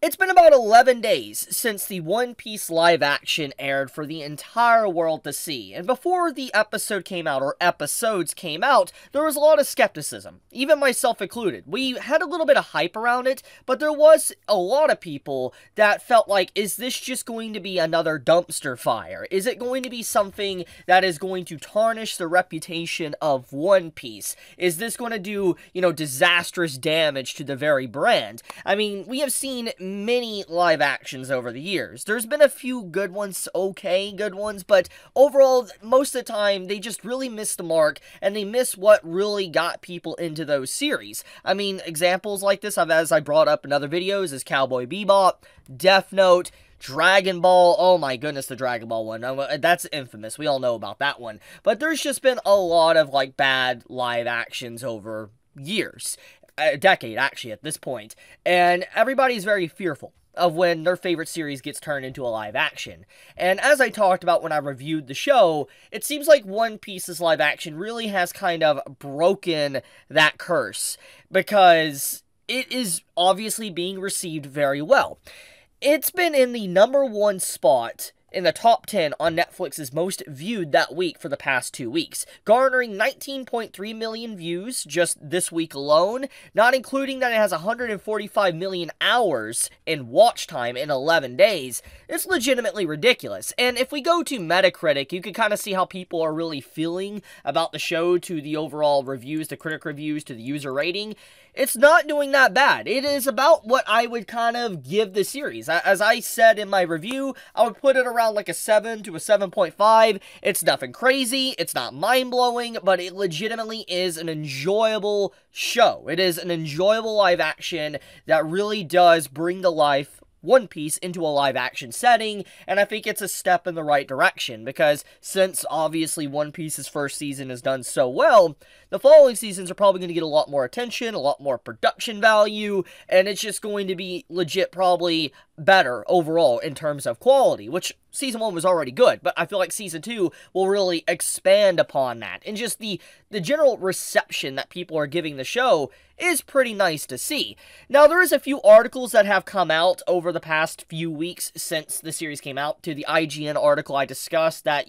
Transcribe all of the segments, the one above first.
It's been about 11 days since the One Piece live action aired for the entire world to see, and before the episode came out, or episodes came out, there was a lot of skepticism, even myself included. We had a little bit of hype around it, but there was a lot of people that felt like, is this just going to be another dumpster fire? Is it going to be something that is going to tarnish the reputation of One Piece? Is this going to do, disastrous damage to the very brand? I mean, we have seen many live actions over the years. There's been a few good ones, okay, good ones, but overall, most of the time, they just really miss the mark, and they miss what really got people into those series. I mean, examples like this, as I brought up in other videos, is Cowboy Bebop, Death Note, Dragon Ball. Oh my goodness, the Dragon Ball one. That's infamous. We all know about that one. But there's just been a lot of, bad live actions over years. A decade, actually, at this point. And everybody's very fearful of when their favorite series gets turned into a live action. And as I talked about when I reviewed the show, it seems like One Piece's live action really has kind of broken that curse, because it is obviously being received very well. It's been in the #1 spot in the top 10 on Netflix's most viewed that week for the past 2 weeks, garnering 19.3 million views just this week alone, not including that it has 145 million hours in watch time in 11 days. It's legitimately ridiculous. And if we go to Metacritic, you can kind of see how people are really feeling about the show, to the overall reviews, the critic reviews, to the user rating. It's not doing that bad. It is about what I would kind of give the series. As I said in my review, I would put it around like a 7 to a 7.5. It's nothing crazy, it's not mind-blowing, but it legitimately is an enjoyable show. It is an enjoyable live action that really does bring to life One Piece into a live-action setting, and I think it's a step in the right direction, because since, obviously, One Piece's first season has done so well, the following seasons are probably going to get a lot more attention, a lot more production value, and it's just going to be legit probably better overall in terms of quality, which Season 1 was already good, but I feel like Season 2 will really expand upon that, and just the general reception that people are giving the show is pretty nice to see. Now, there is a few articles that have come out over the past few weeks since the series came out. To the IGN article I discussed that,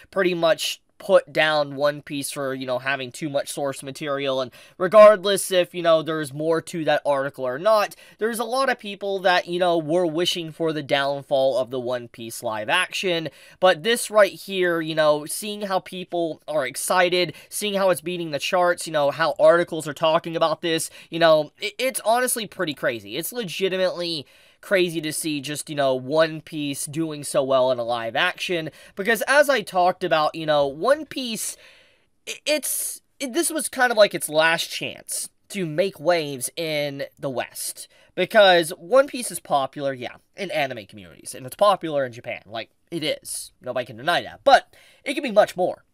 pretty much put down One Piece for, having too much source material, and regardless if, there's more to that article or not, there's a lot of people that, were wishing for the downfall of the One Piece live action, but this right here, seeing how people are excited, seeing how it's beating the charts, how articles are talking about this, it's honestly pretty crazy. It's legitimately crazy to see just, One Piece doing so well in a live action, because as I talked about, One Piece, this was kind of like its last chance to make waves in the West, because One Piece is popular, yeah, in anime communities, and it's popular in Japan, like, it is, nobody can deny that, but it can be much more.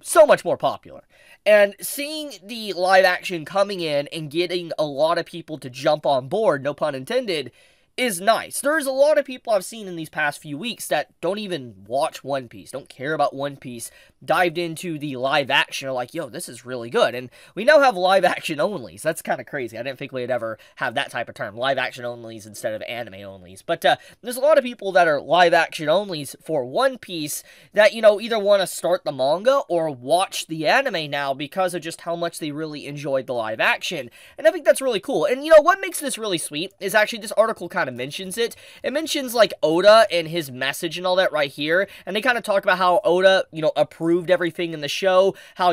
So much more popular. And seeing the live action coming in and getting a lot of people to jump on board, no pun intended, is nice. There's a lot of people I've seen in these past few weeks that don't even watch One Piece, don't care about One Piece, dived into the live action, are like, yo, this is really good. And we now have live action onlys. That's kind of crazy. I didn't think we'd ever have that type of term, live action onlys instead of anime onlys. But there's a lot of people that are live action onlys for One Piece that, either want to start the manga or watch the anime now because of just how much they really enjoyed the live action. And I think that's really cool. And, what makes this really sweet is actually this article kind of mentions it. It mentions, Oda and his message and all that right here, and they kind of talk about how Oda, approved everything in the show, how,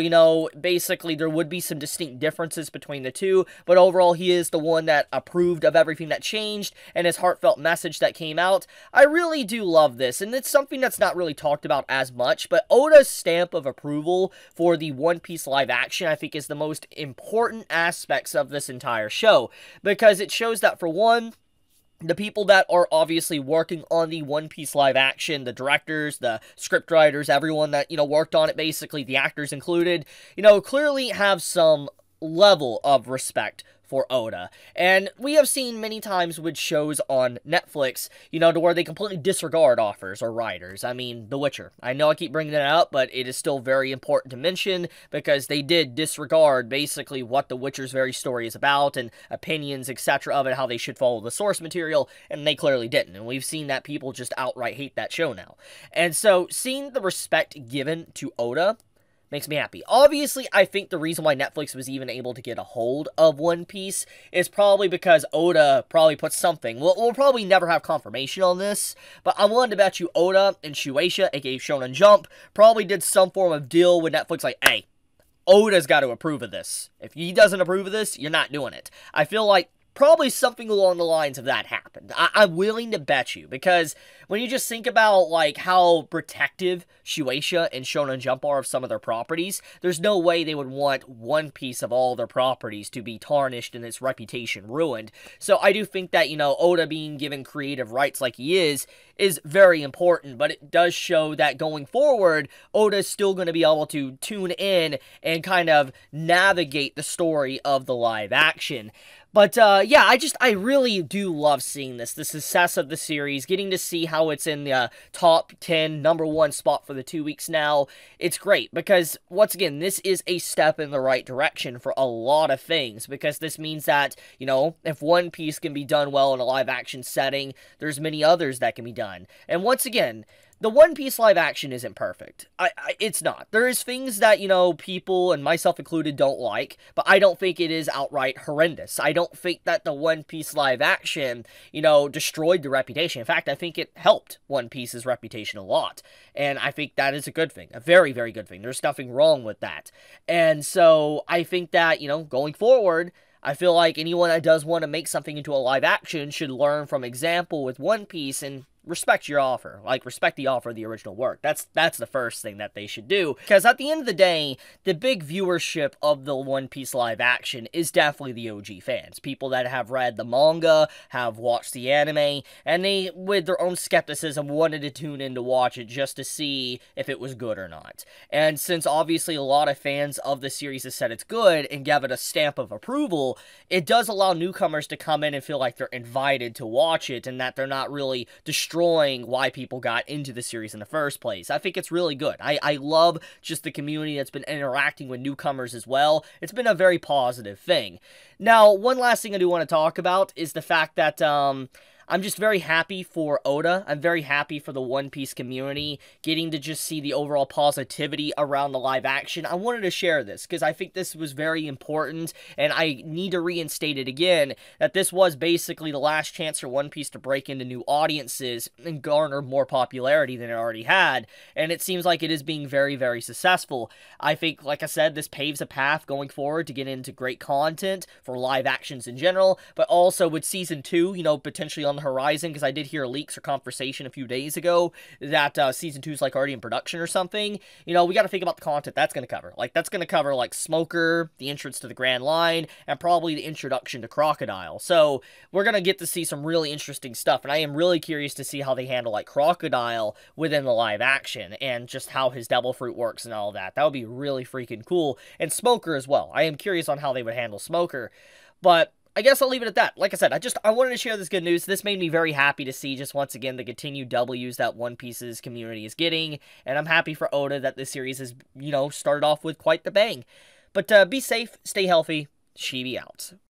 basically there would be some distinct differences between the two, but overall he is the one that approved of everything that changed, and his heartfelt message that came out. I really do love this, and it's something that's not really talked about as much, but Oda's stamp of approval for the One Piece live action, I think, is the most important aspects of this entire show, because it shows that, for one, the people that are obviously working on the One Piece live action, the directors, the scriptwriters, everyone that, worked on it, basically, the actors included, clearly have some level of respect for Oda. And we have seen many times with shows on Netflix, to where they completely disregard authors or writers. I mean, The Witcher. I know I keep bringing that up, but it is still very important to mention because they did disregard basically what The Witcher's very story is about and opinions, etc. of it, how they should follow the source material, and they clearly didn't. And we've seen that people just outright hate that show now. And so, seeing the respect given to Oda makes me happy. Obviously, I think the reason why Netflix was even able to get a hold of One Piece is probably because Oda probably put something. We'll probably never have confirmation on this, but I'm willing to bet you Oda and Shueisha, aka Shonen Jump, probably did some form of deal with Netflix like, hey, Oda's got to approve of this. If he doesn't approve of this, you're not doing it. I feel like probably something along the lines of that happened. I'm willing to bet you, because when you just think about, like, how protective Shueisha and Shonen Jump are of some of their properties, there's no way they would want One Piece of all their properties to be tarnished and its reputation ruined. So I do think that, Oda being given creative rights like he is very important, but it does show that going forward, Oda's still going to be able to tune in and kind of navigate the story of the live action. But, yeah, I really do love seeing this, the success of the series, getting to see how it's in the top 10, #1 spot for the 2 weeks now. It's great, because, once again, this is a step in the right direction for a lot of things, because this means that, if One Piece can be done well in a live-action setting, there's many others that can be done. And once again, the One Piece live action isn't perfect. It's not. There is things that, people, and myself included, don't like, but I don't think it is outright horrendous. I don't think that the One Piece live action, destroyed the reputation. In fact, I think it helped One Piece's reputation a lot. And I think that is a good thing. A very, very good thing. There's nothing wrong with that. And so, I think that, going forward, I feel like anyone that does want to make something into a live action should learn from example with One Piece and respect your offer. Like, respect the offer of the original work. That's the first thing that they should do. Because at the end of the day, the big viewership of the One Piece live action is definitely the OG fans. People that have read the manga, have watched the anime, and they, with their own skepticism, wanted to tune in to watch it just to see if it was good or not. And since obviously a lot of fans of the series have said it's good and gave it a stamp of approval, it does allow newcomers to come in and feel like they're invited to watch it and that they're not really destroying why people got into the series in the first place. I think it's really good. I love just the community that's been interacting with newcomers as well. It's been a very positive thing. Now, one last thing I do want to talk about is the fact that, I'm just very happy for Oda. I'm very happy for the One Piece community, getting to just see the overall positivity around the live action. I wanted to share this, because I think this was very important, and I need to reinstate it again, that this was basically the last chance for One Piece to break into new audiences and garner more popularity than it already had, and it seems like it is being very, very successful. I think, like I said, this paves a path going forward to get into great content for live actions in general, but also with Season 2, potentially on the horizon, because I did hear leaks or conversation a few days ago that Season 2 is like already in production or something. We got to think about the content that's going to cover. Like, that's going to cover, like, Smoker, the entrance to the Grand Line, and probably the introduction to Crocodile. So, we're going to get to see some really interesting stuff, and I am really curious to see how they handle, like, Crocodile within the live action, and just how his Devil Fruit works and all that. That would be really freaking cool. And Smoker as well. I am curious on how they would handle Smoker. But I guess I'll leave it at that. Like I said, I wanted to share this good news. This made me very happy to see, just once again, the continued W's that One Piece's community is getting, and I'm happy for Oda that this series has, started off with quite the bang. But be safe, stay healthy, Chibi out.